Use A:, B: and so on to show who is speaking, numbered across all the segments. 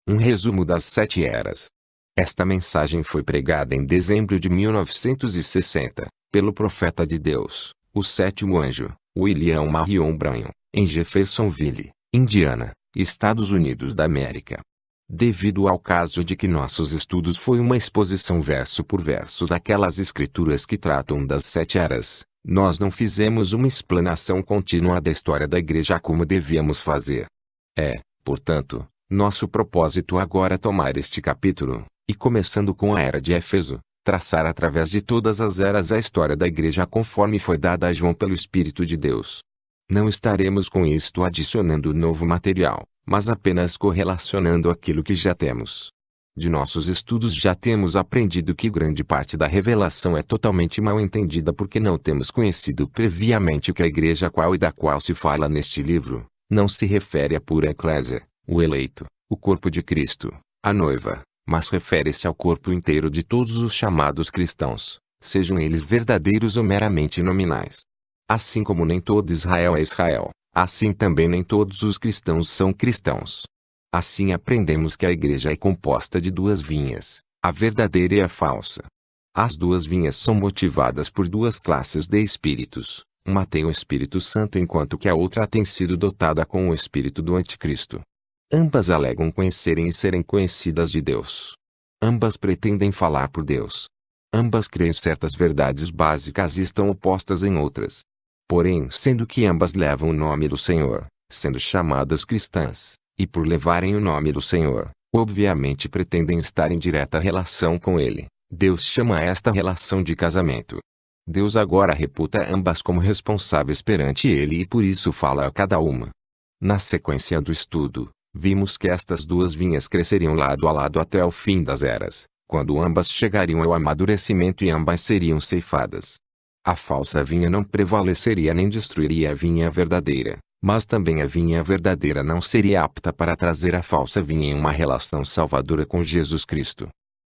A: Um resumo das 7 eras. Esta mensagem foi pregada em dezembro de 1960, pelo profeta de Deus, o sétimo anjo, William Marion Branham, em Jeffersonville, Indiana, Estados Unidos da América. Devido ao caso de que nossos estudos foi uma exposição verso por verso daquelas escrituras que tratam das 7 eras, nós não fizemos uma explanação contínua da história da igreja como devíamos fazer. Portanto, nosso propósito agora é tomar este capítulo, e começando com a era de Éfeso, traçar através de todas as eras a história da igreja conforme foi dada a João pelo Espírito de Deus. Não estaremos com isto adicionando novo material, mas apenas correlacionando aquilo que já temos. De nossos estudos já temos aprendido que grande parte da revelação é totalmente mal entendida porque não temos conhecido previamente que a igreja qual e da qual se fala neste livro, não se refere à pura eclésia, o eleito, o corpo de Cristo, a noiva, mas refere-se ao corpo inteiro de todos os chamados cristãos, sejam eles verdadeiros ou meramente nominais. Assim como nem todo Israel é Israel, assim também nem todos os cristãos são cristãos. Assim aprendemos que a igreja é composta de duas vinhas, a verdadeira e a falsa. As duas vinhas são motivadas por duas classes de espíritos, uma tem o Espírito Santo enquanto que a outra tem sido dotada com o espírito do Anticristo. Ambas alegam conhecerem e serem conhecidas de Deus. Ambas pretendem falar por Deus. Ambas creem certas verdades básicas e estão opostas em outras. Porém, sendo que ambas levam o nome do Senhor, sendo chamadas cristãs, e por levarem o nome do Senhor, obviamente pretendem estar em direta relação com Ele, Deus chama esta relação de casamento. Deus agora reputa ambas como responsáveis perante Ele e por isso fala a cada uma. Na sequência do estudo, vimos que estas duas vinhas cresceriam lado a lado até o fim das eras, quando ambas chegariam ao amadurecimento e ambas seriam ceifadas. A falsa vinha não prevaleceria nem destruiria a vinha verdadeira, mas também a vinha verdadeira não seria apta para trazer a falsa vinha em uma relação salvadora com Jesus Cristo.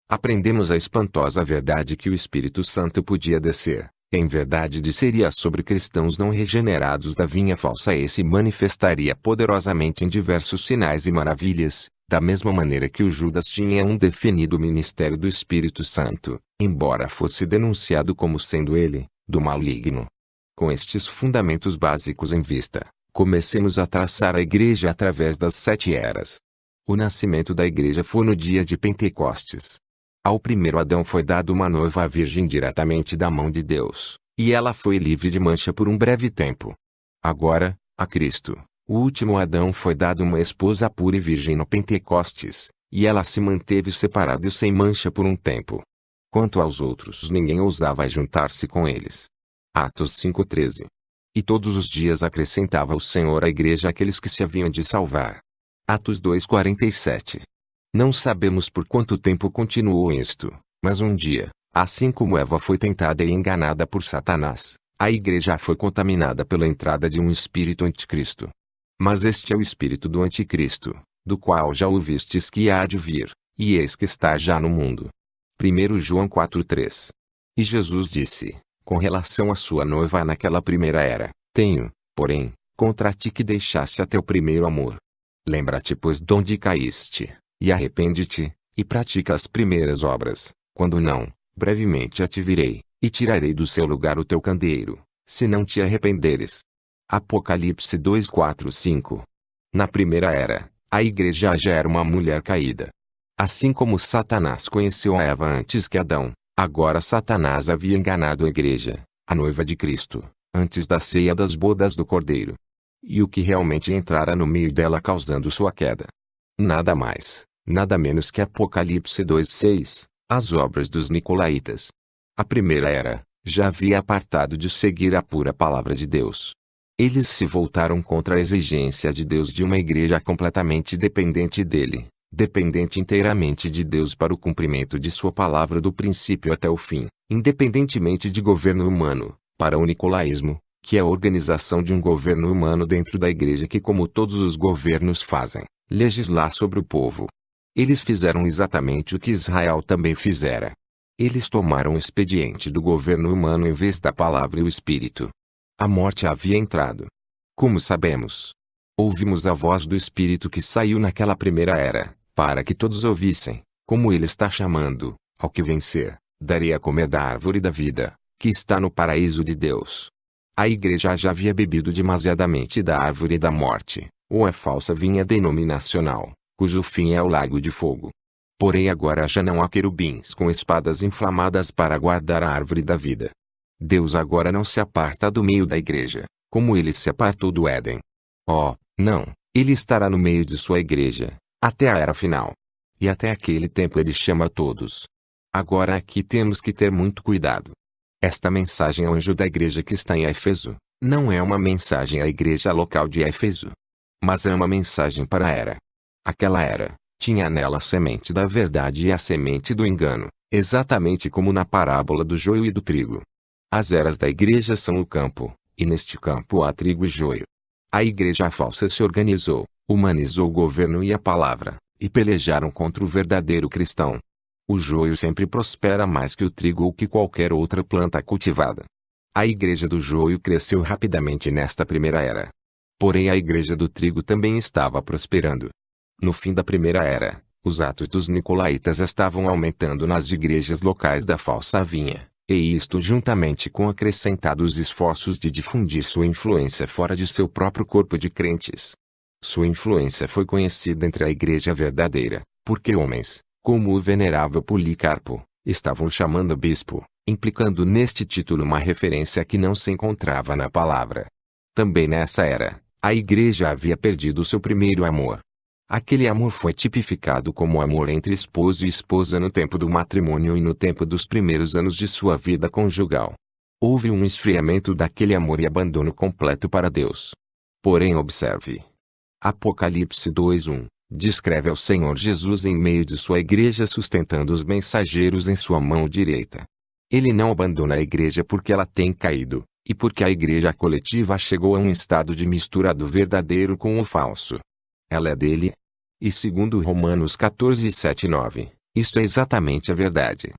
A: Aprendemos a espantosa verdade que o Espírito Santo podia descer, em verdade desceria sobre cristãos não regenerados da vinha falsa e se manifestaria poderosamente em diversos sinais e maravilhas, da mesma maneira que o Judas tinha um definido ministério do Espírito Santo, embora fosse denunciado como sendo ele, do maligno. Com estes fundamentos básicos em vista, comecemos a traçar a igreja através das 7 eras. O nascimento da igreja foi no dia de Pentecostes. Ao primeiro Adão foi dado uma noiva virgem diretamente da mão de Deus, e ela foi livre de mancha por um breve tempo. Agora, a Cristo, o último Adão foi dado uma esposa pura e virgem no Pentecostes, e ela se manteve separada e sem mancha por um tempo. Quanto aos outros ninguém ousava juntar-se com eles. Atos 5:13. E todos os dias acrescentava o Senhor à igreja aqueles que se haviam de salvar. Atos 2:47. Não sabemos por quanto tempo continuou isto, mas um dia, assim como Eva foi tentada e enganada por Satanás, a igreja foi contaminada pela entrada de um espírito anticristo. Mas este é o espírito do anticristo, do qual já ouvistes que há de vir, e eis que está já no mundo. 1 João 4:3. E Jesus disse, com relação à sua noiva naquela primeira era, tenho, porém, contra ti que deixaste até o primeiro amor. Lembra-te pois donde caíste, e arrepende-te, e pratica as primeiras obras, quando não, brevemente a te virei, e tirarei do seu lugar o teu candeeiro, se não te arrependeres. Apocalipse 2:4-5. Na primeira era, a igreja já era uma mulher caída. Assim como Satanás conheceu a Eva antes que Adão, agora Satanás havia enganado a igreja, a noiva de Cristo, antes da ceia das bodas do Cordeiro. E o que realmente entrara no meio dela causando sua queda? Nada mais, nada menos que Apocalipse 2:6, as obras dos Nicolaítas. A primeira era, já havia apartado de seguir a pura palavra de Deus. Eles se voltaram contra a exigência de Deus de uma igreja completamente dependente dele, dependente inteiramente de Deus para o cumprimento de sua palavra do princípio até o fim, independentemente de governo humano, para o nicolaísmo, que é a organização de um governo humano dentro da igreja que, como todos os governos fazem, legislar sobre o povo. Eles fizeram exatamente o que Israel também fizera. Eles tomaram o expediente do governo humano em vez da palavra e o Espírito. A morte havia entrado. Como sabemos? Ouvimos a voz do Espírito que saiu naquela primeira era, para que todos ouvissem, como ele está chamando, ao que vencer, daria a comer da árvore da vida, que está no paraíso de Deus. A igreja já havia bebido demasiadamente da árvore da morte, ou a falsa vinha denominacional, cujo fim é o lago de fogo. Porém agora já não há querubins com espadas inflamadas para guardar a árvore da vida. Deus agora não se aparta do meio da igreja, como ele se apartou do Éden. Oh, não, ele estará no meio de sua igreja, até a era final. E até aquele tempo ele chama a todos. Agora aqui temos que ter muito cuidado. Esta mensagem ao anjo da igreja que está em Éfeso, não é uma mensagem à igreja local de Éfeso, mas é uma mensagem para a era. Aquela era tinha nela a semente da verdade e a semente do engano, exatamente como na parábola do joio e do trigo. As eras da igreja são o campo, e neste campo há trigo e joio. A igreja falsa se organizou, humanizou o governo e a palavra, e pelejaram contra o verdadeiro cristão. O joio sempre prospera mais que o trigo ou que qualquer outra planta cultivada. A igreja do joio cresceu rapidamente nesta primeira era. Porém a igreja do trigo também estava prosperando. No fim da primeira era, os atos dos nicolaítas estavam aumentando nas igrejas locais da falsa vinha, e isto juntamente com acrescentados esforços de difundir sua influência fora de seu próprio corpo de crentes. Sua influência foi conhecida entre a igreja verdadeira, porque homens, como o venerável Policarpo, estavam chamando bispo, implicando neste título uma referência que não se encontrava na palavra. Também nessa era, a igreja havia perdido seu primeiro amor. Aquele amor foi tipificado como amor entre esposo e esposa no tempo do matrimônio e no tempo dos primeiros anos de sua vida conjugal. Houve um esfriamento daquele amor e abandono completo para Deus. Porém observe. Apocalipse 2:1 descreve ao Senhor Jesus em meio de sua igreja sustentando os mensageiros em sua mão direita. Ele não abandona a igreja porque ela tem caído, e porque a igreja coletiva chegou a um estado de mistura do verdadeiro com o falso. Ela é dele. E segundo Romanos 14:7-9, isto é exatamente a verdade.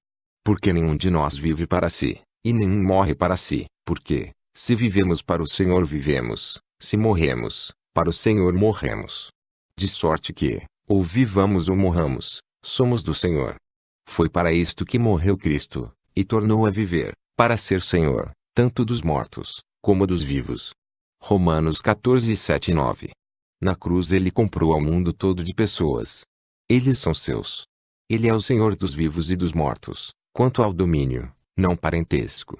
A: Porque nenhum de nós vive para si, e nenhum morre para si, porque, se vivemos para o Senhor vivemos, se morremos, para o Senhor morremos. De sorte que, ou vivamos ou morramos, somos do Senhor. Foi para isto que morreu Cristo, e tornou a viver, para ser Senhor, tanto dos mortos, como dos vivos. Romanos 14:7-9. Na cruz ele comprou ao mundo todo de pessoas. Eles são seus. Ele é o Senhor dos vivos e dos mortos, quanto ao domínio, não parentesco.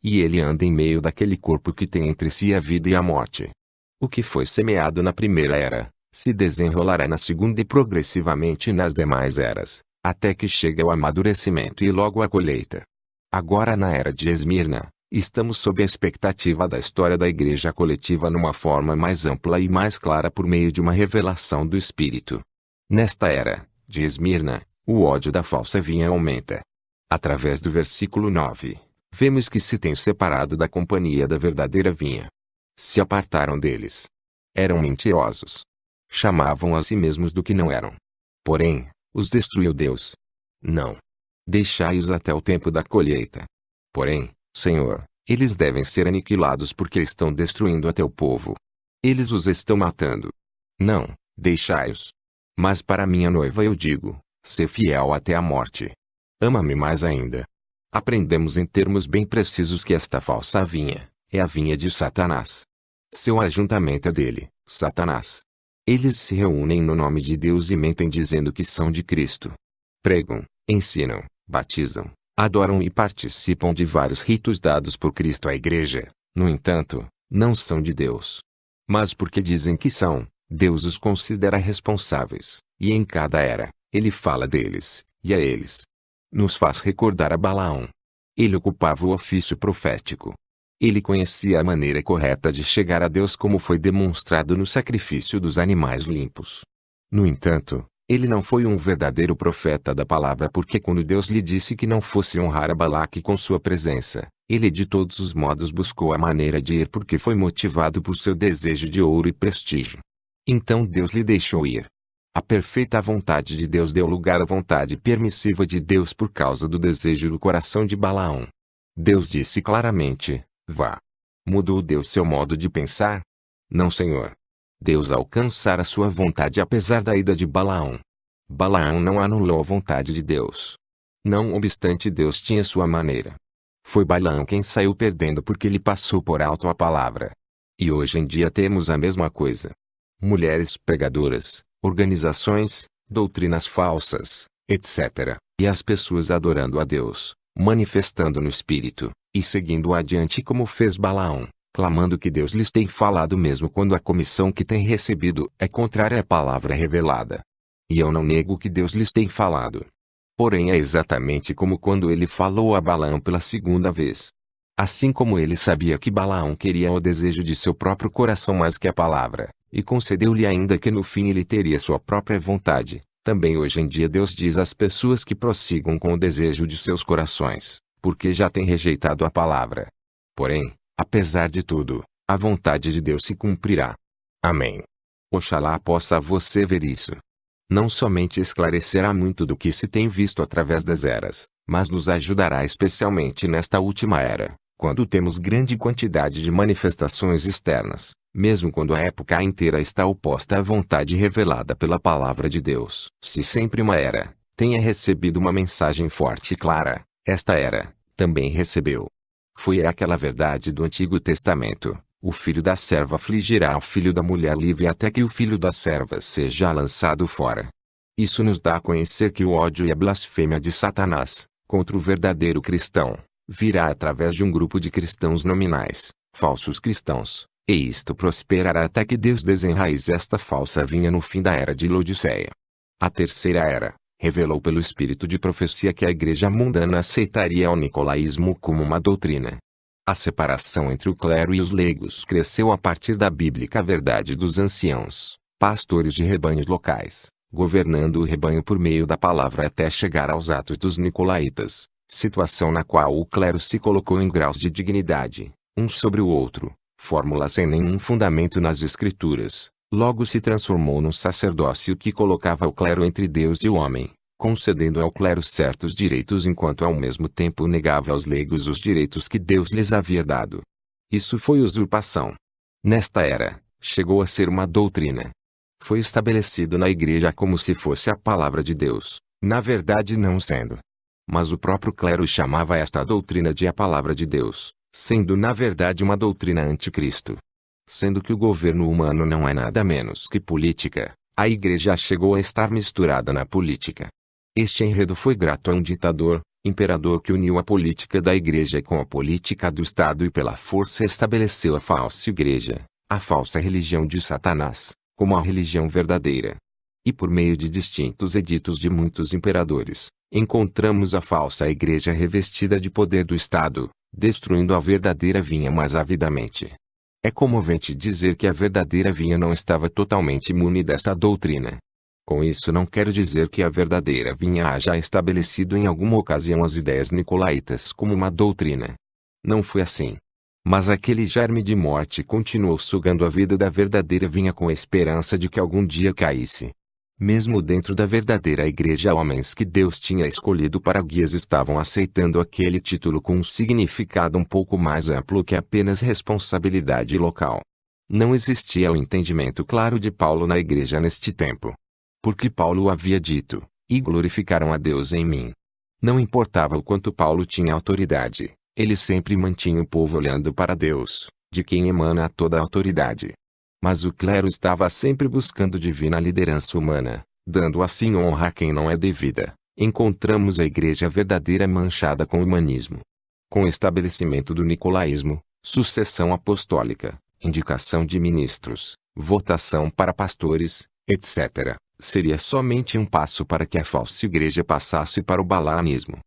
A: E ele anda em meio daquele corpo que tem entre si a vida e a morte. O que foi semeado na primeira era, se desenrolará na segunda e progressivamente nas demais eras, até que chegue ao amadurecimento e logo à colheita. Agora na era de Esmirna, estamos sob a expectativa da história da igreja coletiva numa forma mais ampla e mais clara por meio de uma revelação do Espírito. Nesta era, de Esmirna, o ódio da falsa vinha aumenta. Através do versículo 9, vemos que se tem separado da companhia da verdadeira vinha. Se apartaram deles. Eram mentirosos. Chamavam a si mesmos do que não eram. Porém, os destruiu Deus. Não. Deixai-os até o tempo da colheita. Porém, Senhor, eles devem ser aniquilados porque estão destruindo a teu povo. Eles os estão matando. Não, deixai-os. Mas para minha noiva eu digo, sê fiel até a morte. Ama-me mais ainda. Aprendemos em termos bem precisos que esta falsa vinha, é a vinha de Satanás. Seu ajuntamento é dele, Satanás. Eles se reúnem no nome de Deus e mentem dizendo que são de Cristo. Pregam, ensinam, batizam, adoram e participam de vários ritos dados por Cristo à igreja, no entanto, não são de Deus. Mas porque dizem que são, Deus os considera responsáveis, e em cada era, ele fala deles, e a eles. Nos faz recordar a Balaão. Ele ocupava o ofício profético. Ele conhecia a maneira correta de chegar a Deus como foi demonstrado no sacrifício dos animais limpos. No entanto, ele não foi um verdadeiro profeta da palavra porque quando Deus lhe disse que não fosse honrar a Balaque com sua presença, ele de todos os modos buscou a maneira de ir porque foi motivado por seu desejo de ouro e prestígio. Então Deus lhe deixou ir. A perfeita vontade de Deus deu lugar à vontade permissiva de Deus por causa do desejo do coração de Balaão. Deus disse claramente, vá. Mudou Deus seu modo de pensar? Não, Senhor. Deus alcançara sua vontade apesar da ida de Balaão. Balaão não anulou a vontade de Deus. Não obstante, Deus tinha sua maneira. Foi Balaão quem saiu perdendo porque ele passou por alto a palavra. E hoje em dia temos a mesma coisa. Mulheres pregadoras, organizações, doutrinas falsas, etc. E as pessoas adorando a Deus, manifestando no Espírito, e seguindo adiante como fez Balaão, clamando que Deus lhes tem falado mesmo quando a comissão que tem recebido é contrária à palavra revelada. E eu não nego que Deus lhes tem falado. Porém é exatamente como quando ele falou a Balaão pela segunda vez. Assim como ele sabia que Balaão queria o desejo de seu próprio coração mais que a palavra, e concedeu-lhe ainda que no fim ele teria sua própria vontade, também hoje em dia Deus diz às pessoas que prossigam com o desejo de seus corações, porque já têm rejeitado a palavra. Porém, apesar de tudo, a vontade de Deus se cumprirá. Amém. Oxalá possa você ver isso. Não somente esclarecerá muito do que se tem visto através das eras, mas nos ajudará especialmente nesta última era, quando temos grande quantidade de manifestações externas, mesmo quando a época inteira está oposta à vontade revelada pela palavra de Deus. Se sempre uma era tenha recebido uma mensagem forte e clara, esta era também recebeu. Foi aquela verdade do Antigo Testamento: o filho da serva afligirá o filho da mulher livre até que o filho da serva seja lançado fora. Isso nos dá a conhecer que o ódio e a blasfêmia de Satanás contra o verdadeiro cristão virá através de um grupo de cristãos nominais, falsos cristãos, e isto prosperará até que Deus desenraize esta falsa vinha no fim da era de Laodiceia. A terceira era revelou pelo espírito de profecia que a igreja mundana aceitaria o nicolaísmo como uma doutrina. A separação entre o clero e os leigos cresceu a partir da bíblica verdade dos anciãos, pastores de rebanhos locais, governando o rebanho por meio da palavra até chegar aos atos dos nicolaítas, situação na qual o clero se colocou em graus de dignidade, um sobre o outro, fórmula sem nenhum fundamento nas escrituras, logo se transformou num sacerdócio que colocava o clero entre Deus e o homem, concedendo ao clero certos direitos enquanto ao mesmo tempo negava aos leigos os direitos que Deus lhes havia dado. Isso foi usurpação. Nesta era, chegou a ser uma doutrina. Foi estabelecido na igreja como se fosse a palavra de Deus, na verdade não sendo. Mas o próprio clero chamava esta doutrina de a palavra de Deus, sendo na verdade uma doutrina anticristo. Sendo que o governo humano não é nada menos que política, a igreja chegou a estar misturada na política. Este enredo foi grato a um ditador, imperador que uniu a política da igreja com a política do Estado e pela força estabeleceu a falsa igreja, a falsa religião de Satanás, como a religião verdadeira. E por meio de distintos editos de muitos imperadores, encontramos a falsa igreja revestida de poder do Estado, destruindo a verdadeira vinha mais avidamente. É comovente dizer que a verdadeira vinha não estava totalmente imune desta doutrina. Com isso não quero dizer que a verdadeira vinha haja estabelecido em alguma ocasião as ideias nicolaítas como uma doutrina. Não foi assim. Mas aquele germe de morte continuou sugando a vida da verdadeira vinha com a esperança de que algum dia caísse. Mesmo dentro da verdadeira igreja, homens que Deus tinha escolhido para guias estavam aceitando aquele título com um significado um pouco mais amplo que apenas responsabilidade local. Não existia o entendimento claro de Paulo na igreja neste tempo. Porque Paulo havia dito: "E glorificaram a Deus em mim." Não importava o quanto Paulo tinha autoridade, ele sempre mantinha o povo olhando para Deus, de quem emana toda a autoridade. Mas o clero estava sempre buscando divina liderança humana, dando assim honra a quem não é devida. Encontramos a igreja verdadeira manchada com o humanismo. Com o estabelecimento do nicolaísmo, sucessão apostólica, indicação de ministros, votação para pastores, etc., seria somente um passo para que a falsa igreja passasse para o balaanismo.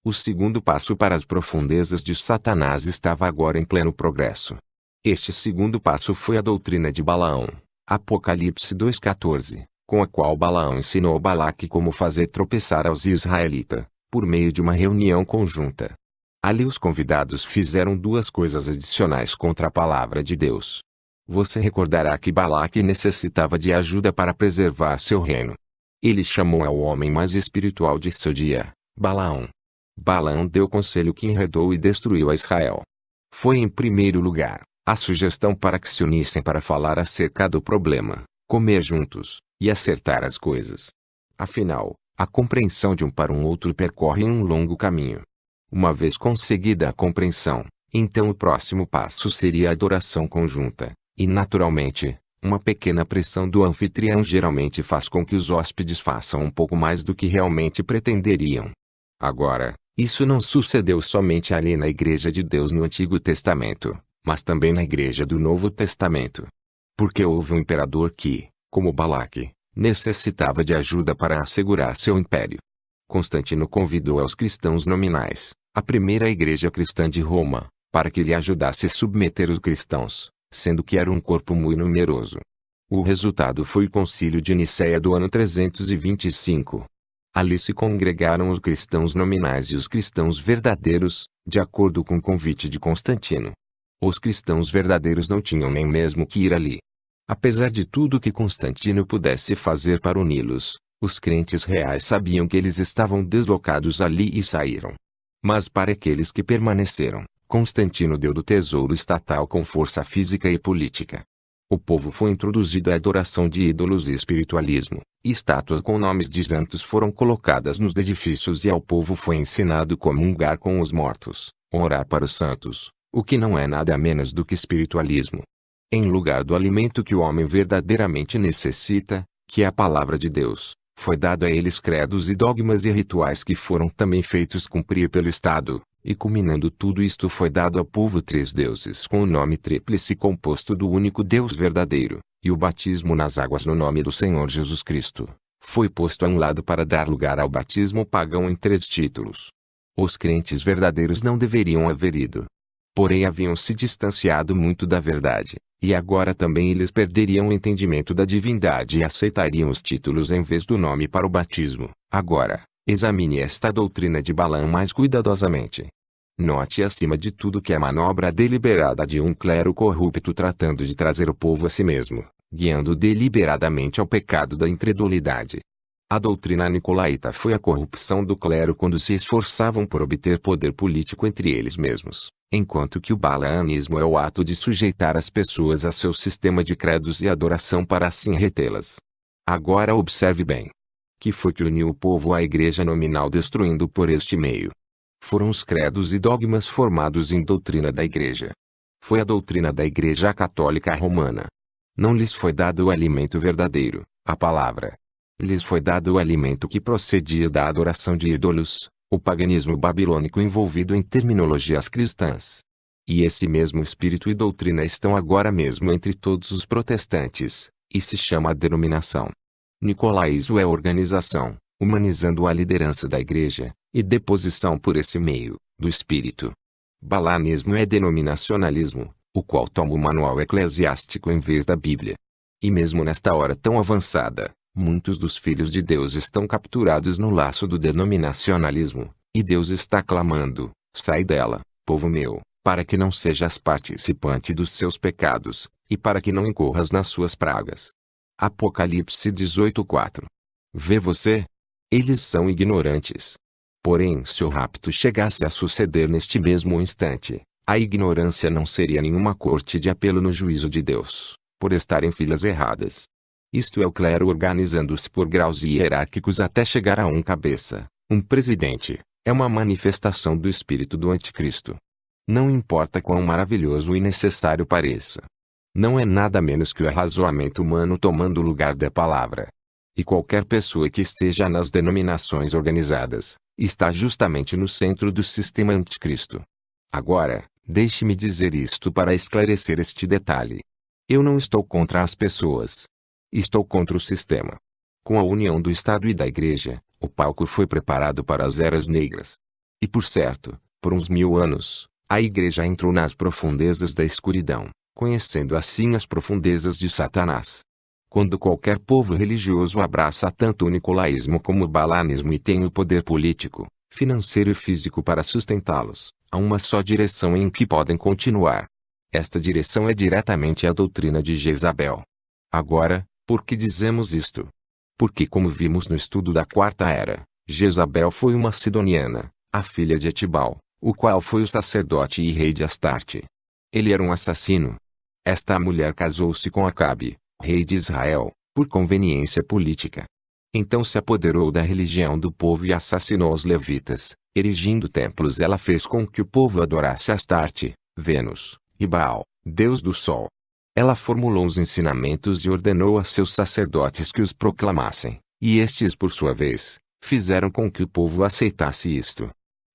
A: O segundo passo para as profundezas de Satanás estava agora em pleno progresso. Este segundo passo foi a doutrina de Balaão, Apocalipse 2,14, com a qual Balaão ensinou Balaque como fazer tropeçar aos israelitas, por meio de uma reunião conjunta. Ali os convidados fizeram duas coisas adicionais contra a palavra de Deus. Você recordará que Balaque necessitava de ajuda para preservar seu reino. Ele chamou ao homem mais espiritual de seu dia, Balaão. Balaão deu conselho que enredou e destruiu a Israel. Foi em primeiro lugar a sugestão para que se unissem para falar acerca do problema, comer juntos, e acertar as coisas. Afinal, a compreensão de um para um outro percorre um longo caminho. Uma vez conseguida a compreensão, então o próximo passo seria a adoração conjunta, e naturalmente, uma pequena pressão do anfitrião geralmente faz com que os hóspedes façam um pouco mais do que realmente pretenderiam. Agora, isso não sucedeu somente ali na Igreja de Deus no Antigo Testamento, mas também na Igreja do Novo Testamento. Porque houve um imperador que, como Balaque, necessitava de ajuda para assegurar seu império. Constantino convidou aos cristãos nominais, a primeira igreja cristã de Roma, para que lhe ajudasse a submeter os cristãos, sendo que era um corpo muito numeroso. O resultado foi o Concílio de Nicéia do ano 325. Ali se congregaram os cristãos nominais e os cristãos verdadeiros, de acordo com o convite de Constantino. Os cristãos verdadeiros não tinham nem mesmo que ir ali. Apesar de tudo que Constantino pudesse fazer para uni-los, os crentes reais sabiam que eles estavam deslocados ali e saíram. Mas para aqueles que permaneceram, Constantino deu do tesouro estatal com força física e política. O povo foi introduzido à adoração de ídolos e espiritualismo, e estátuas com nomes de santos foram colocadas nos edifícios e ao povo foi ensinado comungar com os mortos, orar para os santos, o que não é nada menos do que espiritualismo. Em lugar do alimento que o homem verdadeiramente necessita, que é a palavra de Deus, foi dado a eles credos e dogmas e rituais que foram também feitos cumprir pelo Estado, e culminando tudo isto foi dado ao povo 3 deuses com o nome tríplice composto do único Deus verdadeiro, e o batismo nas águas no nome do Senhor Jesus Cristo, foi posto a um lado para dar lugar ao batismo pagão em 3 títulos. Os crentes verdadeiros não deveriam haver ido. Porém haviam se distanciado muito da verdade, e agora também eles perderiam o entendimento da divindade e aceitariam os títulos em vez do nome para o batismo. Agora, examine esta doutrina de Balaão mais cuidadosamente. Note acima de tudo que é manobra deliberada de um clero corrupto tratando de trazer o povo a si mesmo, guiando deliberadamente ao pecado da incredulidade. A doutrina nicolaíta foi a corrupção do clero quando se esforçavam por obter poder político entre eles mesmos, enquanto que o balaanismo é o ato de sujeitar as pessoas a seu sistema de credos e adoração para assim retê-las. Agora observe bem. Que foi que uniu o povo à igreja nominal destruindo por este meio? Foram os credos e dogmas formados em doutrina da igreja. Foi a doutrina da igreja católica romana. Não lhes foi dado o alimento verdadeiro, a palavra. Lhes foi dado o alimento que procedia da adoração de ídolos, o paganismo babilônico envolvido em terminologias cristãs. E esse mesmo espírito e doutrina estão agora mesmo entre todos os protestantes, e se chama a denominação. Nicolaísmo é organização, humanizando a liderança da igreja, e deposição por esse meio, do espírito. Balaanismo é denominacionalismo, o qual toma o manual eclesiástico em vez da Bíblia. E mesmo nesta hora tão avançada, muitos dos filhos de Deus estão capturados no laço do denominacionalismo, e Deus está clamando: sai dela, povo meu, para que não sejas participante dos seus pecados, e para que não incorras nas suas pragas. Apocalipse 18:4. Vê você? Eles são ignorantes. Porém, se o rapto chegasse a suceder neste mesmo instante, a ignorância não seria nenhuma corte de apelo no juízo de Deus, por estar em filas erradas. Isto é o clero organizando-se por graus hierárquicos até chegar a um cabeça, um presidente. É uma manifestação do espírito do anticristo. Não importa quão maravilhoso e necessário pareça. Não é nada menos que o arrazoamento humano tomando o lugar da palavra. E qualquer pessoa que esteja nas denominações organizadas, está justamente no centro do sistema anticristo. Agora, deixe-me dizer isto para esclarecer este detalhe. Eu não estou contra as pessoas. Estou contra o sistema. Com a união do Estado e da Igreja, o palco foi preparado para as eras negras. E por certo, por uns 1000 anos, a Igreja entrou nas profundezas da escuridão, conhecendo assim as profundezas de Satanás. Quando qualquer povo religioso abraça tanto o nicolaísmo como o balaanismo e tem o poder político, financeiro e físico para sustentá-los, há uma só direção em que podem continuar. Esta direção é diretamente a doutrina de Jezabel. Agora, por que dizemos isto? Porque, como vimos no estudo da Quarta Era, Jezabel foi uma sidoniana, a filha de Etibal, o qual foi o sacerdote e rei de Astarte. Ele era um assassino. Esta mulher casou-se com Acabe, rei de Israel, por conveniência política. Então se apoderou da religião do povo e assassinou os levitas. Erigindo templos, ela fez com que o povo adorasse Astarte, Vênus, e Baal, deus do sol. Ela formulou os ensinamentos e ordenou a seus sacerdotes que os proclamassem, e estes, por sua vez, fizeram com que o povo aceitasse isto.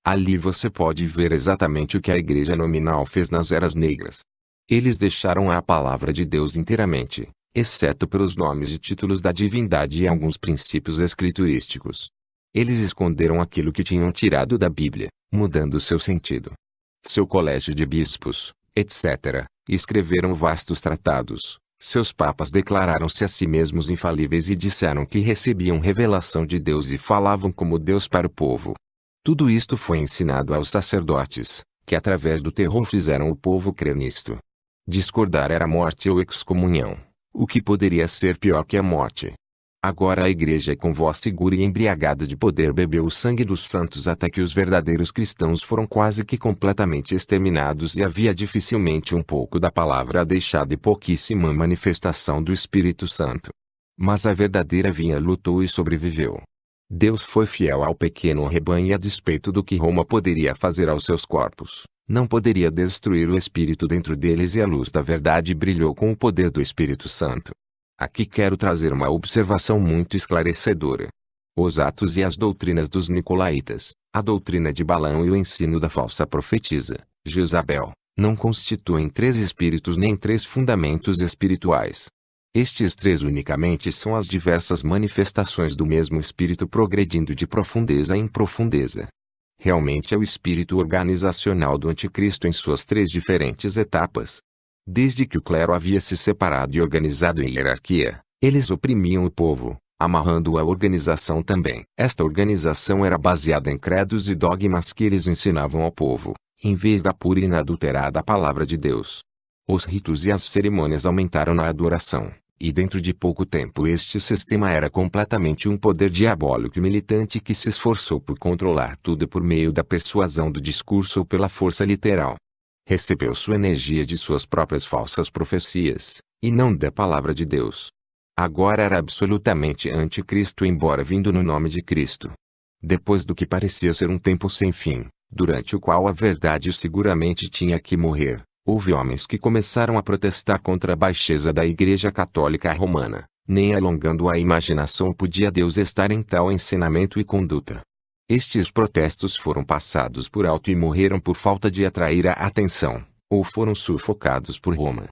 A: Ali você pode ver exatamente o que a igreja nominal fez nas eras negras. Eles deixaram a palavra de Deus inteiramente, exceto pelos nomes e títulos da divindade e alguns princípios escriturísticos. Eles esconderam aquilo que tinham tirado da Bíblia, mudando seu sentido. Seu colégio de bispos, etc., escreveram vastos tratados. Seus papas declararam-se a si mesmos infalíveis e disseram que recebiam revelação de Deus e falavam como Deus para o povo. Tudo isto foi ensinado aos sacerdotes, que através do terror fizeram o povo crer nisto. Discordar era morte ou excomunhão, o que poderia ser pior que a morte. Agora a igreja com voz segura e embriagada de poder bebeu o sangue dos santos até que os verdadeiros cristãos foram quase que completamente exterminados e havia dificilmente um pouco da palavra deixada e pouquíssima manifestação do Espírito Santo. Mas a verdadeira vinha lutou e sobreviveu. Deus foi fiel ao pequeno rebanho e a despeito do que Roma poderia fazer aos seus corpos, não poderia destruir o Espírito dentro deles e a luz da verdade brilhou com o poder do Espírito Santo. Aqui quero trazer uma observação muito esclarecedora. Os atos e as doutrinas dos nicolaítas, a doutrina de Balaão e o ensino da falsa profetisa, Jezabel, não constituem três espíritos nem três fundamentos espirituais. Estes três unicamente são as diversas manifestações do mesmo espírito progredindo de profundeza em profundeza. Realmente é o espírito organizacional do anticristo em suas três diferentes etapas. Desde que o clero havia se separado e organizado em hierarquia, eles oprimiam o povo, amarrando-o à organização também. Esta organização era baseada em credos e dogmas que eles ensinavam ao povo, em vez da pura e inadulterada palavra de Deus. Os ritos e as cerimônias aumentaram na adoração, e dentro de pouco tempo este sistema era completamente um poder diabólico e militante que se esforçou por controlar tudo por meio da persuasão do discurso ou pela força literal. Recebeu sua energia de suas próprias falsas profecias, e não da palavra de Deus. Agora era absolutamente anticristo embora vindo no nome de Cristo. Depois do que parecia ser um tempo sem fim, durante o qual a verdade seguramente tinha que morrer, houve homens que começaram a protestar contra a baixeza da Igreja Católica Romana. Nem alongando a imaginação podia Deus estar em tal ensinamento e conduta. Estes protestos foram passados por alto e morreram por falta de atrair a atenção, ou foram sufocados por Roma.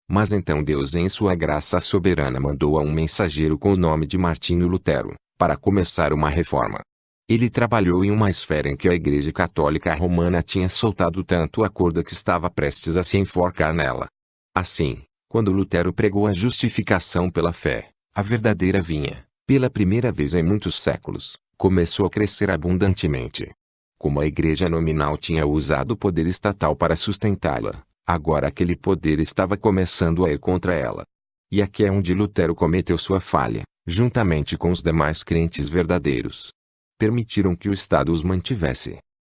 A: Mas então Deus em sua graça soberana mandou a um mensageiro com o nome de Martinho Lutero, para começar uma reforma. Ele trabalhou em uma esfera em que a Igreja Católica Romana tinha soltado tanto a corda que estava prestes a se enforcar nela. Assim, quando Lutero pregou a justificação pela fé, a verdadeira vinha, pela primeira vez em muitos séculos, começou a crescer abundantemente. Como a igreja nominal tinha usado o poder estatal para sustentá-la, agora aquele poder estava começando a ir contra ela. E aqui é onde Lutero cometeu sua falha, juntamente com os demais crentes verdadeiros. Permitiram que o Estado os mantivesse.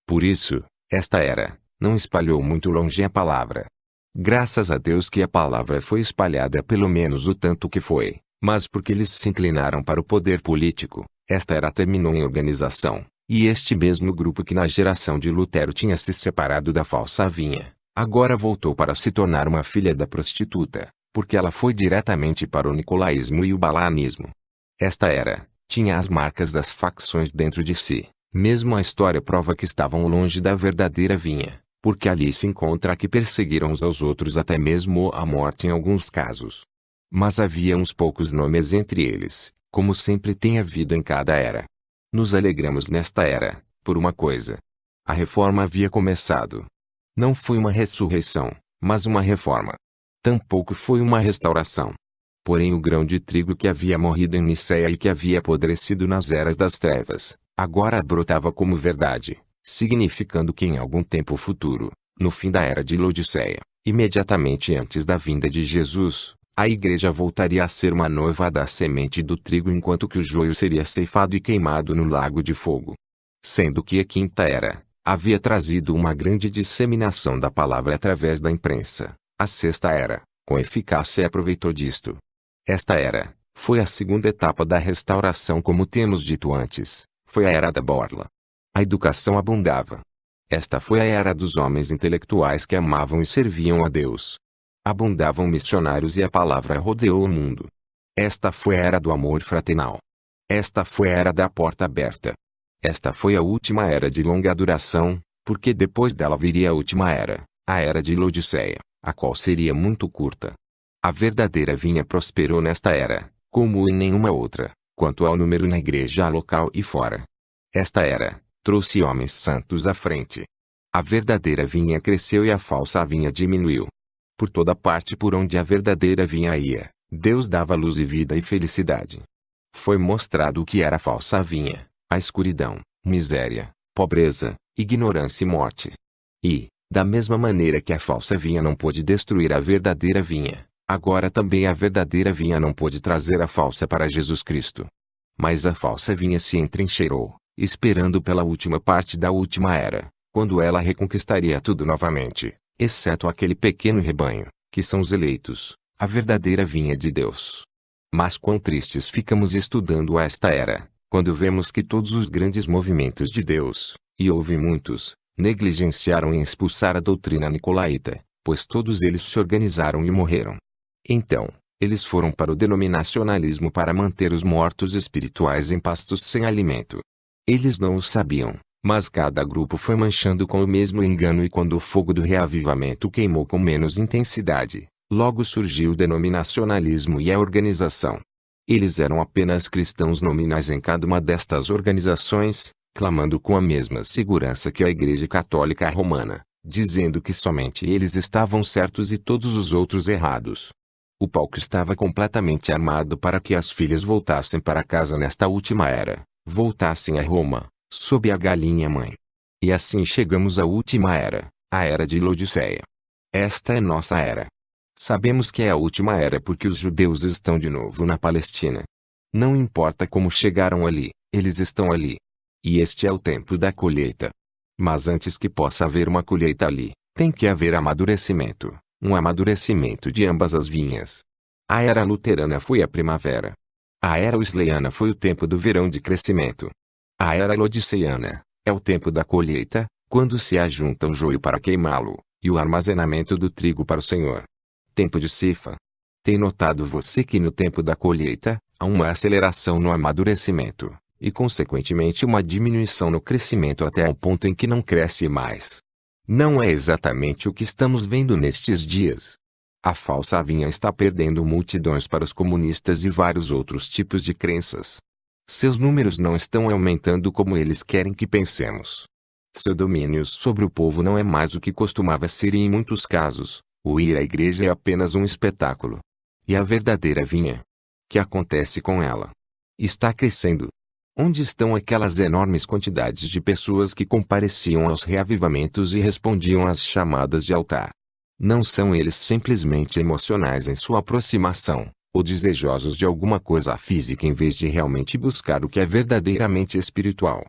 A: Por isso, esta era, não espalhou muito longe a palavra. Graças a Deus que a palavra foi espalhada pelo menos o tanto que foi, mas porque eles se inclinaram para o poder político. Esta era terminou em organização, e este mesmo grupo que na geração de Lutero tinha se separado da falsa vinha, agora voltou para se tornar uma filha da prostituta, porque ela foi diretamente para o nicolaísmo e o balaamismo. Esta era, tinha as marcas das facções dentro de si, mesmo a história prova que estavam longe da verdadeira vinha, porque ali se encontra que perseguiram uns aos outros até mesmo a morte em alguns casos. Mas havia uns poucos nomes entre eles, como sempre tem havido em cada era. Nos alegramos nesta era, por uma coisa. A reforma havia começado. Não foi uma ressurreição, mas uma reforma. Tampouco foi uma restauração. Porém o grão de trigo que havia morrido em Niceia e que havia apodrecido nas eras das trevas, agora brotava como verdade, significando que em algum tempo futuro, no fim da era de Laodiceia, imediatamente antes da vinda de Jesus, a igreja voltaria a ser uma noiva da semente do trigo enquanto que o joio seria ceifado e queimado no lago de fogo. Sendo que a quinta era, havia trazido uma grande disseminação da palavra através da imprensa, a sexta era, com eficácia aproveitou disto. Esta era, Foi a segunda etapa da restauração, como temos dito antes. Foi a era da borla. A educação abundava. Esta foi a era dos homens intelectuais que amavam e serviam a Deus. Abundavam missionários e a palavra rodeou o mundo. Esta foi a era do amor fraternal. Esta foi a era da porta aberta. Esta foi a última era de longa duração, porque depois dela viria a última era, a era de Laodiceia, a qual seria muito curta. A verdadeira vinha prosperou nesta era, como em nenhuma outra, quanto ao número na igreja local e fora. Esta era trouxe homens santos à frente. A verdadeira vinha cresceu e a falsa vinha diminuiu. Por toda parte por onde a verdadeira vinha ia, Deus dava luz e vida e felicidade. Foi mostrado o que era a falsa vinha, a escuridão, miséria, pobreza, ignorância e morte. E, da mesma maneira que a falsa vinha não pôde destruir a verdadeira vinha, agora também a verdadeira vinha não pôde trazer a falsa para Jesus Cristo. Mas a falsa vinha se entrincheirou, esperando pela última parte da última era, quando ela reconquistaria tudo novamente, exceto aquele pequeno rebanho, que são os eleitos, a verdadeira vinha de Deus. Mas quão tristes ficamos estudando esta era, quando vemos que todos os grandes movimentos de Deus, e houve muitos, negligenciaram em expulsar a doutrina nicolaíta, pois todos eles se organizaram e morreram. Então, eles foram para o denominacionalismo para manter os mortos espirituais em pastos sem alimento. Eles não o sabiam, mas cada grupo foi manchando com o mesmo engano, e quando o fogo do reavivamento queimou com menos intensidade, logo surgiu o denominacionalismo e a organização. Eles eram apenas cristãos nominais em cada uma destas organizações, clamando com a mesma segurança que a Igreja Católica Romana, dizendo que somente eles estavam certos e todos os outros errados. O palco estava completamente armado para que as filhas voltassem para casa nesta última era, voltassem a Roma, sob a galinha mãe. E assim chegamos à última era, a era de Laodiceia. Esta é nossa era. Sabemos que é a última era porque os judeus estão de novo na Palestina. Não importa como chegaram ali, eles estão ali. E este é o tempo da colheita. Mas antes que possa haver uma colheita ali, tem que haver amadurecimento, um amadurecimento de ambas as vinhas. A era luterana foi a primavera. A era wesleyana foi o tempo do verão de crescimento. A era laodiceana é o tempo da colheita, quando se ajunta o joio para queimá-lo, e o armazenamento do trigo para o Senhor. Tempo de ceifa. Tem notado você que no tempo da colheita, há uma aceleração no amadurecimento, e consequentemente uma diminuição no crescimento até ao ponto em que não cresce mais. Não é exatamente o que estamos vendo nestes dias. A falsa vinha está perdendo multidões para os comunistas e vários outros tipos de crenças. Seus números não estão aumentando como eles querem que pensemos. Seu domínio sobre o povo não é mais o que costumava ser, e em muitos casos, o ir à igreja é apenas um espetáculo. E a verdadeira vinha? Que acontece com ela? Está crescendo. Onde estão aquelas enormes quantidades de pessoas que compareciam aos reavivamentos e respondiam às chamadas de altar? Não são eles simplesmente emocionais em sua aproximação, ou desejosos de alguma coisa física em vez de realmente buscar o que é verdadeiramente espiritual?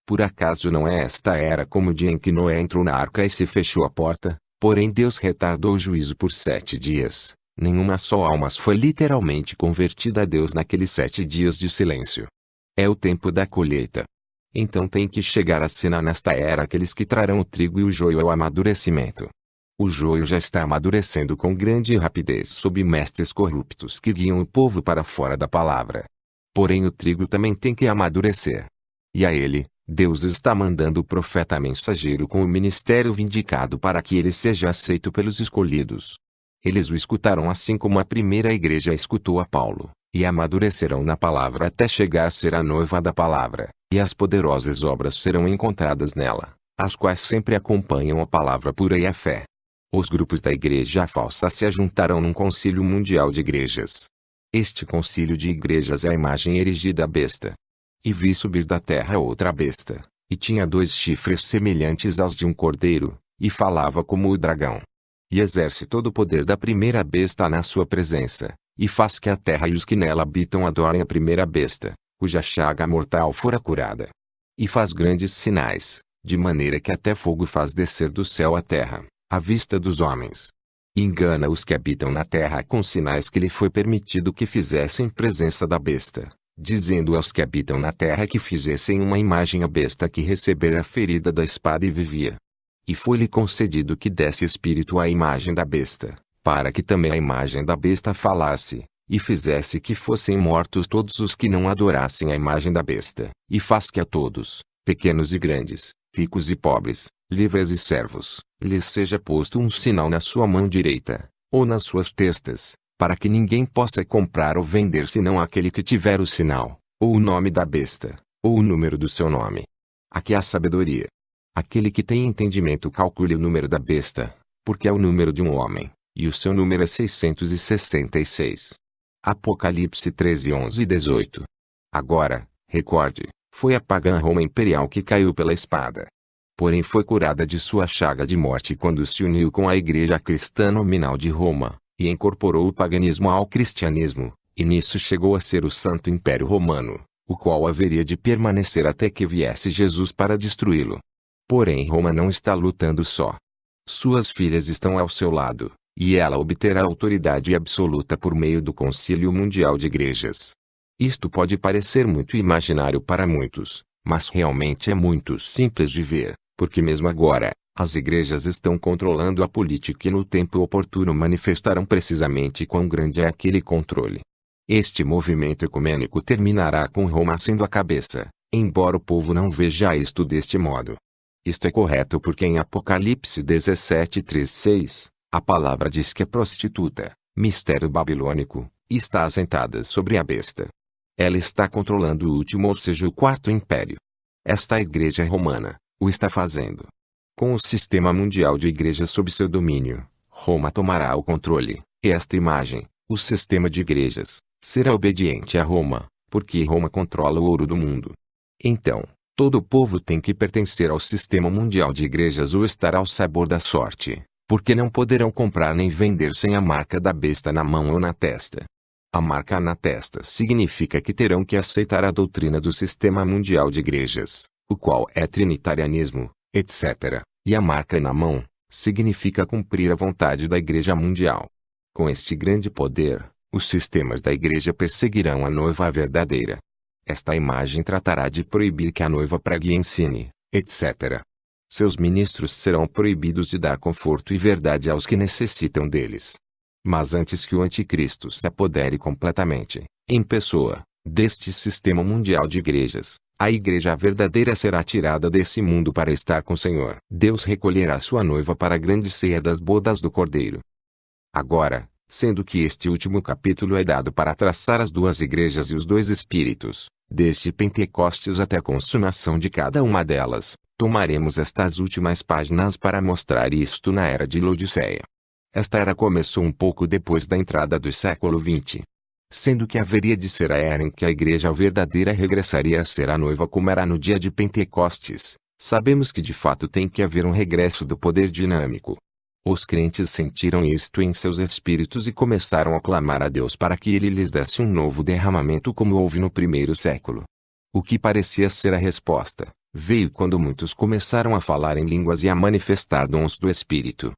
A: Por acaso não é esta era como o dia em que Noé entrou na arca e se fechou a porta, porém Deus retardou o juízo por 7 dias, nenhuma só alma foi literalmente convertida a Deus naqueles 7 dias de silêncio? É o tempo da colheita. Então tem que chegar a cena nesta era aqueles que trarão o trigo e o joio ao amadurecimento. O joio já está amadurecendo com grande rapidez sob mestres corruptos que guiam o povo para fora da palavra. Porém o trigo também tem que amadurecer. E a ele, Deus está mandando o profeta mensageiro com o ministério vindicado para que ele seja aceito pelos escolhidos. Eles o escutaram assim como a primeira igreja escutou a Paulo, e amadurecerão na palavra até chegar a ser a noiva da palavra, e as poderosas obras serão encontradas nela, as quais sempre acompanham a palavra pura e a fé. Os grupos da igreja falsa se ajuntarão num concílio mundial de igrejas. Este concílio de igrejas é a imagem erigida à besta. E vi subir da terra outra besta, e tinha 2 chifres semelhantes aos de um cordeiro, e falava como o dragão. E exerce todo o poder da primeira besta na sua presença, e faz que a terra e os que nela habitam adorem a primeira besta, cuja chaga mortal fora curada. E faz grandes sinais, de maneira que até fogo faz descer do céu à terra, à vista dos homens. Engana os que habitam na terra com sinais que lhe foi permitido que fizessem em presença da besta, dizendo aos que habitam na terra que fizessem uma imagem à besta que recebera a ferida da espada e vivia. E foi-lhe concedido que desse espírito à imagem da besta, para que também a imagem da besta falasse, e fizesse que fossem mortos todos os que não adorassem a imagem da besta, e faz que a todos, pequenos e grandes, ricos e pobres, livres e servos, lhes seja posto um sinal na sua mão direita, ou nas suas testas, para que ninguém possa comprar ou vender senão aquele que tiver o sinal, ou o nome da besta, ou o número do seu nome. Aqui há sabedoria. Aquele que tem entendimento calcule o número da besta, porque é o número de um homem, e o seu número é 666. Apocalipse 13, 11 e 18. Agora, recorde, foi a pagã Roma imperial que caiu pela espada. Porém foi curada de sua chaga de morte quando se uniu com a igreja cristã nominal de Roma, e incorporou o paganismo ao cristianismo, e nisso chegou a ser o Santo Império Romano, o qual haveria de permanecer até que viesse Jesus para destruí-lo. Porém Roma não está lutando só. Suas filhas estão ao seu lado, e ela obterá autoridade absoluta por meio do Concílio Mundial de Igrejas. Isto pode parecer muito imaginário para muitos, mas realmente é muito simples de ver. Porque mesmo agora, as igrejas estão controlando a política e no tempo oportuno manifestarão precisamente quão grande é aquele controle. Este movimento ecumênico terminará com Roma sendo a cabeça, embora o povo não veja isto deste modo. Isto é correto porque em Apocalipse 17:3-6, a palavra diz que a prostituta, mistério babilônico, está assentada sobre a besta. Ela está controlando o último, ou seja, o quarto império. Esta igreja romana o está fazendo. Com o sistema mundial de igrejas sob seu domínio, Roma tomará o controle, e esta imagem, o sistema de igrejas, será obediente a Roma, porque Roma controla o ouro do mundo. Então, todo o povo tem que pertencer ao sistema mundial de igrejas ou estar ao sabor da sorte, porque não poderão comprar nem vender sem a marca da besta na mão ou na testa. A marca na testa significa que terão que aceitar a doutrina do sistema mundial de igrejas, o qual é trinitarianismo, etc. E a marca na mão significa cumprir a vontade da Igreja Mundial. Com este grande poder, os sistemas da Igreja perseguirão a noiva verdadeira. Esta imagem tratará de proibir que a noiva pregue e ensine, etc. Seus ministros serão proibidos de dar conforto e verdade aos que necessitam deles. Mas antes que o anticristo se apodere completamente, em pessoa, deste sistema mundial de igrejas, a igreja verdadeira será tirada desse mundo para estar com o Senhor. Deus recolherá sua noiva para a grande ceia das bodas do Cordeiro. Agora, sendo que este último capítulo é dado para traçar as duas igrejas e os dois espíritos, desde Pentecostes até a consumação de cada uma delas, tomaremos estas últimas páginas para mostrar isto na era de Laodiceia. Esta era começou um pouco depois da entrada do século XX. Sendo que haveria de ser a era em que a igreja verdadeira regressaria a ser a noiva como era no dia de Pentecostes, sabemos que de fato tem que haver um regresso do poder dinâmico. Os crentes sentiram isto em seus espíritos e começaram a clamar a Deus para que ele lhes desse um novo derramamento como houve no primeiro século. O que parecia ser a resposta, veio quando muitos começaram a falar em línguas e a manifestar dons do Espírito.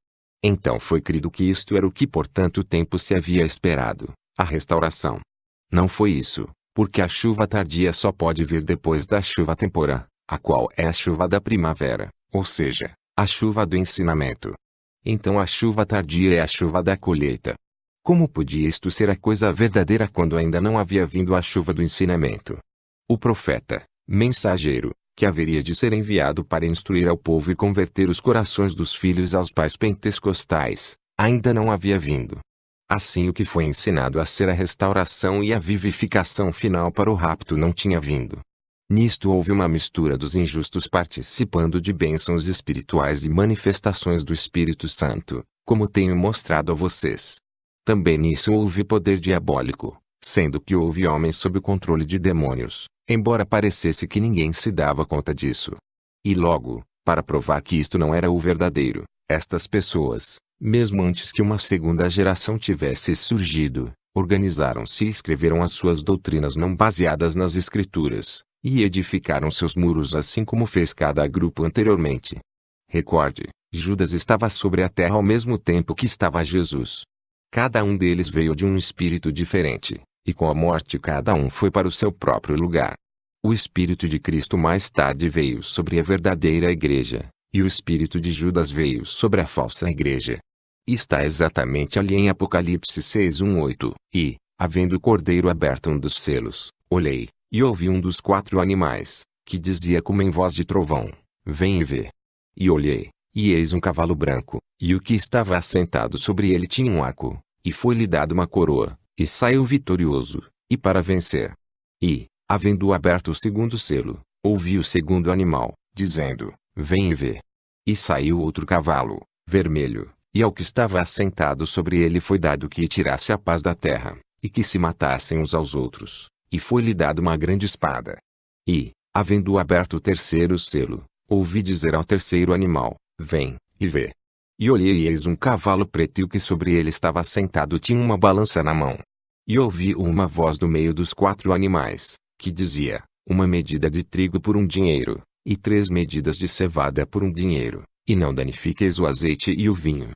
A: Então foi crido que isto era o que por tanto tempo se havia esperado. A restauração. Não foi isso, porque a chuva tardia só pode vir depois da chuva temporã, a qual é a chuva da primavera, ou seja, a chuva do ensinamento. Então a chuva tardia é a chuva da colheita. Como podia isto ser a coisa verdadeira quando ainda não havia vindo a chuva do ensinamento? O profeta, mensageiro, que haveria de ser enviado para instruir ao povo e converter os corações dos filhos aos pais pentecostais, ainda não havia vindo. Assim o que foi ensinado a ser a restauração e a vivificação final para o rapto não tinha vindo. Nisto houve uma mistura dos injustos participando de bênçãos espirituais e manifestações do Espírito Santo, como tenho mostrado a vocês. Também nisso houve poder diabólico, sendo que houve homens sob o controle de demônios, embora parecesse que ninguém se dava conta disso. E logo, para provar que isto não era o verdadeiro, estas pessoas, mesmo antes que uma segunda geração tivesse surgido, organizaram-se e escreveram as suas doutrinas não baseadas nas Escrituras, e edificaram seus muros assim como fez cada grupo anteriormente. Recorde, Judas estava sobre a terra ao mesmo tempo que estava Jesus. Cada um deles veio de um espírito diferente, e com a morte cada um foi para o seu próprio lugar. O espírito de Cristo mais tarde veio sobre a verdadeira igreja, e o espírito de Judas veio sobre a falsa igreja. Está exatamente ali em Apocalipse 6:1-8. E, havendo o cordeiro aberto um dos selos, olhei, e ouvi um dos 4 animais, que dizia como em voz de trovão: Vem e vê. E olhei, e eis um cavalo branco, e o que estava assentado sobre ele tinha um arco, e foi-lhe dado uma coroa, e saiu vitorioso, e para vencer. E, havendo aberto o segundo selo, ouvi o segundo animal, dizendo: Vem e vê. E saiu outro cavalo, vermelho, e ao que estava assentado sobre ele foi dado que tirasse a paz da terra, e que se matassem uns aos outros, e foi-lhe dado uma grande espada. E, havendo aberto o terceiro selo, ouvi dizer ao terceiro animal: Vem, e vê. E olhei e eis um cavalo preto e o que sobre ele estava assentado tinha uma balança na mão. E ouvi uma voz do meio dos 4 animais, que dizia: Uma medida de trigo por um dinheiro, e 3 medidas de cevada por um dinheiro, e não danifiqueis o azeite e o vinho.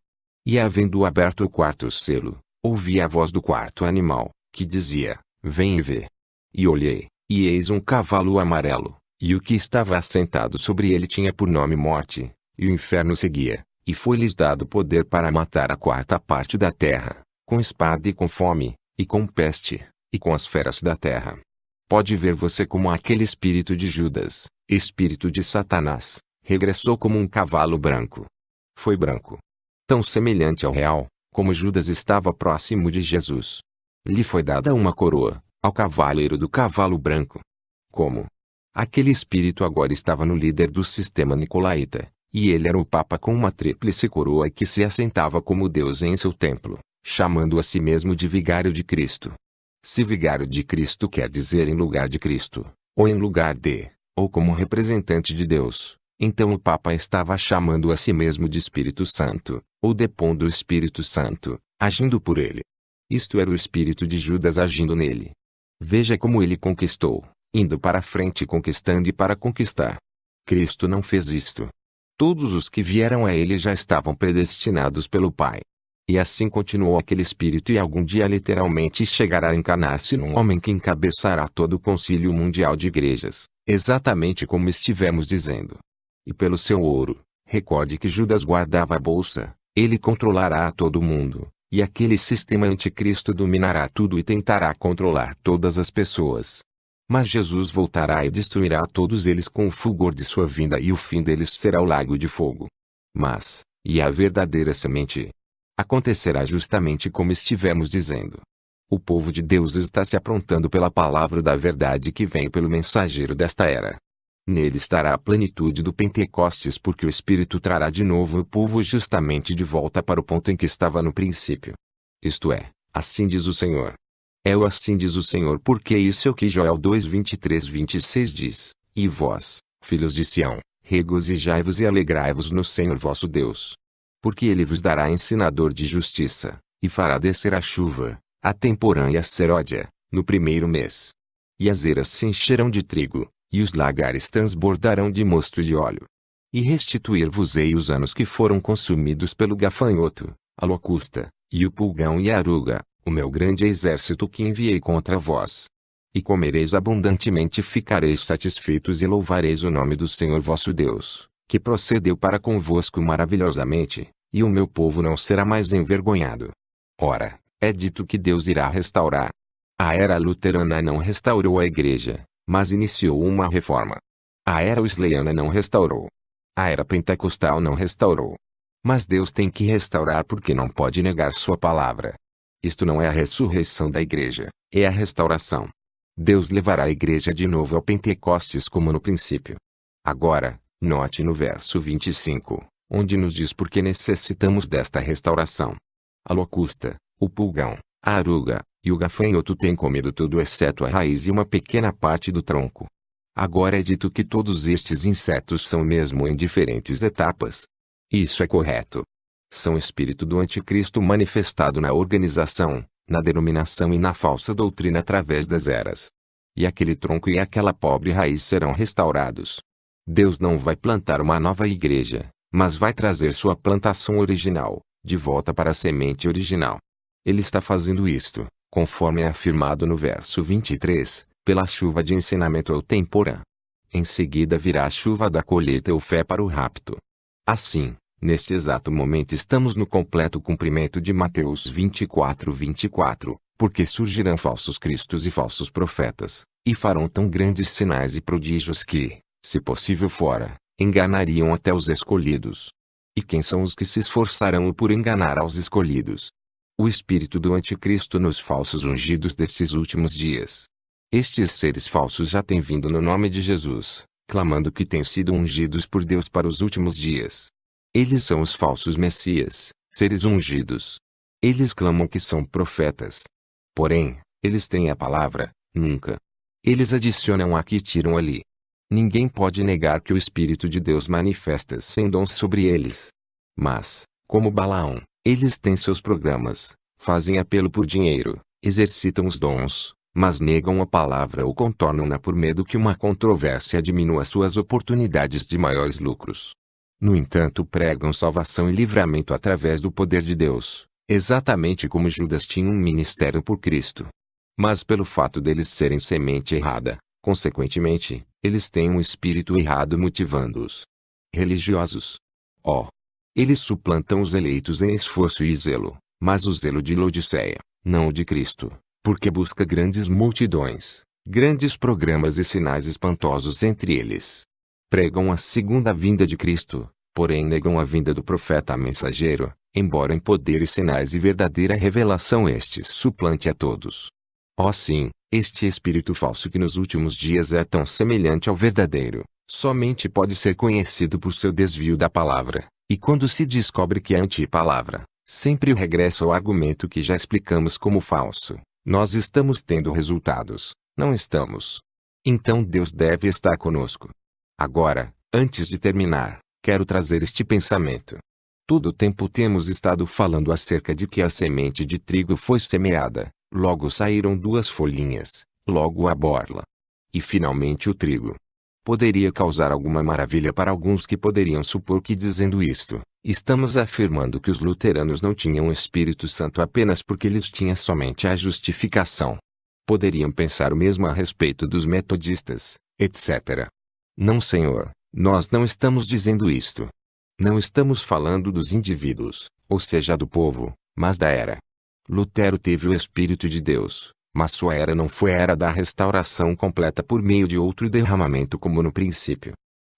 A: E havendo aberto o quarto selo, ouvi a voz do 4º animal, que dizia: Vem e vê. E olhei, e eis um cavalo amarelo, e o que estava assentado sobre ele tinha por nome Morte, e o inferno seguia, e foi-lhes dado poder para matar a 4ª parte da terra, com espada e com fome, e com peste, e com as feras da terra. Pode ver você como aquele espírito de Judas, espírito de Satanás, regressou como um cavalo branco. Foi branco. Tão semelhante ao real, como Judas estava próximo de Jesus. Lhe foi dada uma coroa, ao cavaleiro do cavalo branco. Como? Aquele espírito agora estava no líder do sistema nicolaíta, e ele era o Papa com uma tríplice coroa que se assentava como Deus em seu templo, chamando a si mesmo de vigário de Cristo. Se vigário de Cristo quer dizer em lugar de Cristo, ou em lugar de, ou como representante de Deus, então o Papa estava chamando a si mesmo de Espírito Santo, ou depondo o Espírito Santo, agindo por ele. Isto era o espírito de Judas agindo nele. Veja como ele conquistou, indo para frente conquistando e para conquistar. Cristo não fez isto. Todos os que vieram a ele já estavam predestinados pelo Pai. E assim continuou aquele espírito e algum dia literalmente chegará a encarnar-se num homem que encabeçará todo o concílio mundial de igrejas, exatamente como estivemos dizendo. E pelo seu ouro, recorde que Judas guardava a bolsa, ele controlará a todo mundo, e aquele sistema anticristo dominará tudo e tentará controlar todas as pessoas. Mas Jesus voltará e destruirá todos eles com o fulgor de sua vinda e o fim deles será o lago de fogo. Mas, e a verdadeira semente? Acontecerá justamente como estivemos dizendo. O povo de Deus está se aprontando pela palavra da verdade que vem pelo mensageiro desta era. Nele estará a plenitude do Pentecostes porque o Espírito trará de novo o povo justamente de volta para o ponto em que estava no princípio. Isto é, assim diz o Senhor. É o assim diz o Senhor porque isso é o que Joel 2:23-26 diz. E vós, filhos de Sião, regozijai-vos e alegrai-vos no Senhor vosso Deus. Porque ele vos dará ensinador de justiça, e fará descer a chuva, a temporã e a seródia, no primeiro mês. E as eiras se encherão de trigo, e os lagares transbordarão de mosto de óleo. E restituir-vos-ei os anos que foram consumidos pelo gafanhoto, a locusta, e o pulgão e a aruga, o meu grande exército que enviei contra vós. E comereis abundantemente e ficareis satisfeitos e louvareis o nome do Senhor vosso Deus, que procedeu para convosco maravilhosamente, e o meu povo não será mais envergonhado. Ora, é dito que Deus irá restaurar. A era luterana não restaurou a igreja, mas iniciou uma reforma. A era wesleyana não restaurou. A era pentecostal não restaurou. Mas Deus tem que restaurar porque não pode negar sua palavra. Isto não é a ressurreição da igreja, é a restauração. Deus levará a igreja de novo ao Pentecostes como no princípio. Agora, note no verso 25, onde nos diz por que necessitamos desta restauração. A locusta, o pulgão, a aruga, e o gafanhoto têm comido tudo exceto a raiz e uma pequena parte do tronco. Agora é dito que todos estes insetos são mesmo em diferentes etapas. Isso é correto. São o espírito do anticristo manifestado na organização, na denominação e na falsa doutrina através das eras. E aquele tronco e aquela pobre raiz serão restaurados. Deus não vai plantar uma nova igreja, mas vai trazer sua plantação original de volta para a semente original. Ele está fazendo isto, conforme é afirmado no verso 23, pela chuva de ensinamento ou temporã. Em seguida virá a chuva da colheita ou fé para o rapto. Assim, neste exato momento estamos no completo cumprimento de Mateus 24:24, porque surgirão falsos cristos e falsos profetas, e farão tão grandes sinais e prodígios que, se possível fora, enganariam até os escolhidos. E quem são os que se esforçarão por enganar aos escolhidos? O espírito do anticristo nos falsos ungidos destes últimos dias. Estes seres falsos já têm vindo no nome de Jesus, clamando que têm sido ungidos por Deus para os últimos dias. Eles são os falsos messias, seres ungidos. Eles clamam que são profetas. Porém, eles têm a palavra, nunca. Eles adicionam aqui e tiram ali. Ninguém pode negar que o Espírito de Deus manifesta sem dons sobre eles. Mas, como Balaão, eles têm seus programas, fazem apelo por dinheiro, exercitam os dons, mas negam a palavra ou contornam-na por medo que uma controvérsia diminua suas oportunidades de maiores lucros. No entanto, pregam salvação e livramento através do poder de Deus, exatamente como Judas tinha um ministério por Cristo. Mas pelo fato deles serem semente errada, consequentemente, eles têm um espírito errado motivando-os. Religiosos. Eles suplantam os eleitos em esforço e zelo, mas o zelo de Laodiceia, não o de Cristo, porque busca grandes multidões, grandes programas e sinais espantosos entre eles. Pregam a segunda vinda de Cristo, porém negam a vinda do profeta mensageiro, embora em poder e sinais e verdadeira revelação este suplante a todos. Sim, este espírito falso que nos últimos dias é tão semelhante ao verdadeiro, somente pode ser conhecido por seu desvio da palavra, e quando se descobre que é anti-palavra, sempre regressa ao argumento que já explicamos como falso. Nós estamos tendo resultados, não estamos. Então Deus deve estar conosco. Agora, antes de terminar, quero trazer este pensamento. Todo o tempo temos estado falando acerca de que a semente de trigo foi semeada. Logo saíram duas folhinhas, logo a borla. E finalmente o trigo. Poderia causar alguma maravilha para alguns que poderiam supor que dizendo isto, estamos afirmando que os luteranos não tinham o Espírito Santo apenas porque eles tinham somente a justificação. Poderiam pensar o mesmo a respeito dos metodistas, etc. Não, senhor, nós não estamos dizendo isto. Não estamos falando dos indivíduos, ou seja do povo, mas da era. Lutero teve o Espírito de Deus, mas sua era não foi a era da restauração completa por meio de outro derramamento como no princípio.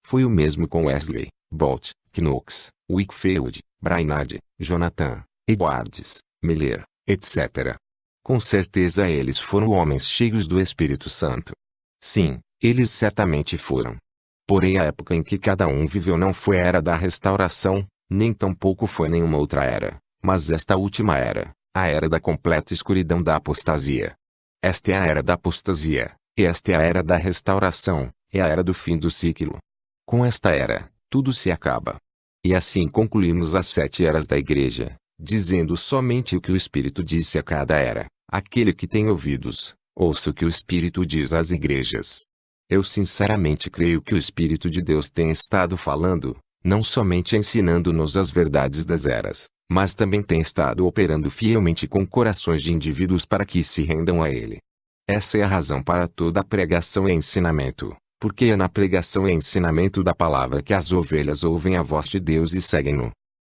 A: Foi o mesmo com Wesley, Bolt, Knox, Whitefield, Brainerd, Jonathan, Edwards, Miller, etc. Com certeza eles foram homens cheios do Espírito Santo. Sim, eles certamente foram. Porém a época em que cada um viveu não foi a era da restauração, nem tampouco foi nenhuma outra era, mas esta última era. A era da completa escuridão da apostasia. Esta é a era da apostasia, e esta é a era da restauração, é a era do fim do ciclo. Com esta era, tudo se acaba. E assim concluímos as 7 eras da igreja, dizendo somente o que o Espírito disse a cada era. Aquele que tem ouvidos, ouça o que o Espírito diz às igrejas. Eu sinceramente creio que o Espírito de Deus tem estado falando, não somente ensinando-nos as verdades das eras, mas também tem estado operando fielmente com corações de indivíduos para que se rendam a Ele. Essa é a razão para toda a pregação e ensinamento, porque é na pregação e ensinamento da palavra que as ovelhas ouvem a voz de Deus e seguem-no.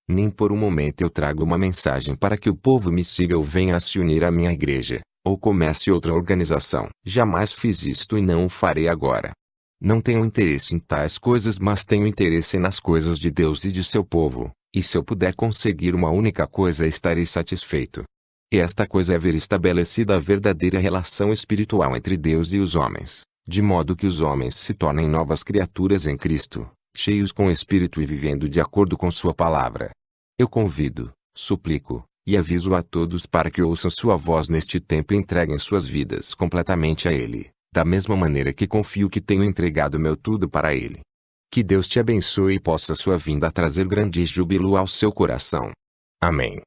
A: Nem por um momento eu trago uma mensagem para que o povo me siga ou venha a se unir à minha igreja, ou comece outra organização. Jamais fiz isto e não o farei agora. Não tenho interesse em tais coisas, mas tenho interesse nas coisas de Deus e de seu povo. E se eu puder conseguir uma única coisa, estarei satisfeito. E esta coisa é ver estabelecida a verdadeira relação espiritual entre Deus e os homens, de modo que os homens se tornem novas criaturas em Cristo, cheios com o Espírito e vivendo de acordo com sua palavra. Eu convido, suplico, e aviso a todos para que ouçam sua voz neste tempo e entreguem suas vidas completamente a Ele, da mesma maneira que confio que tenho entregado meu tudo para Ele. Que Deus te abençoe e possa sua vinda trazer grande júbilo ao seu coração. Amém.